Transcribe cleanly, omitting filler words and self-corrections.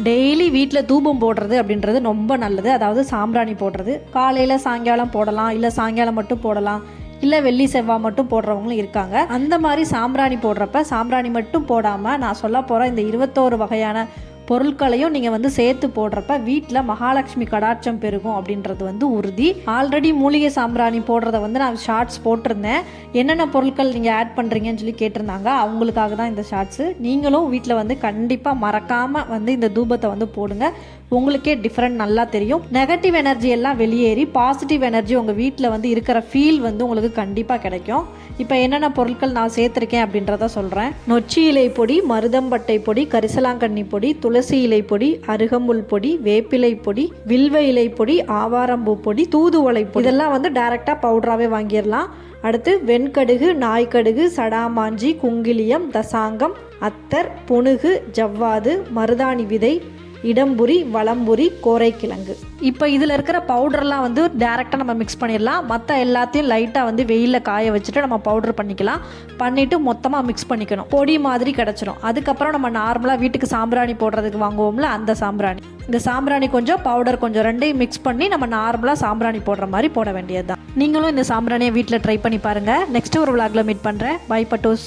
Daily வீட்டில் தூபம் போடுறது அப்படின்றது ரொம்ப நல்லது. அதாவது சாம்பிராணி போடுறது காலையில் சாயங்காலம் போடலாம், இல்லை சாயங்காலம் மட்டும் போடலாம், இல்லை வெள்ளி செவ்வாய் மட்டும் போடுறவங்களும் இருக்காங்க. அந்த மாதிரி சாம்பிராணி போடுறப்ப சாம்பிராணி மட்டும் போடாமல் நான் சொல்ல போகிற இந்த 21 வகையான பொருட்களையும் நீங்கள் சேர்த்து போடுறப்ப வீட்டில் மகாலட்சுமி கடாட்சம் பெருகும் அப்படின்றது உறுதி. ஆல்ரெடி மூலிகை சாம்பிராணி போடுறத நான் ஷார்ட்ஸ் போட்டிருந்தேன். என்னென்ன பொருட்கள் நீங்கள் ஆட் பண்ணுறீங்கன்னு சொல்லி கேட்டிருந்தாங்க. அவங்களுக்காக தான் இந்த ஷார்ட்ஸு. நீங்களும் வீட்டில் கண்டிப்பாக மறக்காமல் இந்த தூபத்தை போடுங்க. உங்களுக்கே டிஃப்ரெண்ட் நல்லா தெரியும். நெகட்டிவ் எனர்ஜி எல்லாம் வெளியேறி பாசிட்டிவ் எனர்ஜி உங்கள் வீட்டில் இருக்கிற ஃபீல் உங்களுக்கு கண்டிப்பாக கிடைக்கும். இப்போ என்னென்ன பொருட்கள் நான் சேர்த்துருக்கேன் அப்படின்றத சொல்கிறேன். நொச்சி இலை பொடி, மருதம்பட்டை பொடி, கரிசலாங்கண்ணி பொடி, துளசி இலை பொடி, அருகம்புல் பொடி, வேப்பிலை பொடி, வில்வ இலை பொடி, ஆவாரம்பூ பொடி, தூதுவளை பொடி, இதெல்லாம் டைரெக்டாக பவுடராகவே வாங்கிடலாம். அடுத்து வெண்கடுகு, நாய்க்கடுகு, சடாமாஞ்சி, குங்கிலியம், தசாங்கம், அத்தர், புனுகு, ஜவ்வாது, மருதாணி விதை, இடம்புரி, வளம்புரி, கோரைக்கிழங்கு. இப்போ இதில் இருக்கிற பவுடர்லாம் டேரெக்டாக நம்ம மிக்ஸ் பண்ணிடலாம். மற்ற எல்லாத்தையும் லைட்டாக வெயிலில் காய வச்சுட்டு நம்ம பவுடர் பண்ணிக்கலாம். பண்ணிவிட்டு மொத்தமாக மிக்ஸ் பண்ணிக்கணும். பொடி மாதிரி கிடச்சிரும். அதுக்கப்புறம் நம்ம நார்மலாக வீட்டுக்கு சாம்பிராணி போடுறதுக்கு வாங்குவோம்ல, அந்த சாம்பிராணி. இந்த சாம்பிராணி கொஞ்சம், பவுடர் கொஞ்சம், ரெண்டையும் மிக்ஸ் பண்ணி நம்ம நார்மலாக சாம்பிராணி போடுற மாதிரி போட வேண்டியது தான். நீங்களும் இந்த சாம்பிராணியை வீட்டில் ட்ரை பண்ணி பாருங்கள். நெக்ஸ்ட் ஒரு விளாகில் மீட் பண்ணுறேன். பை பட்டோஸ்.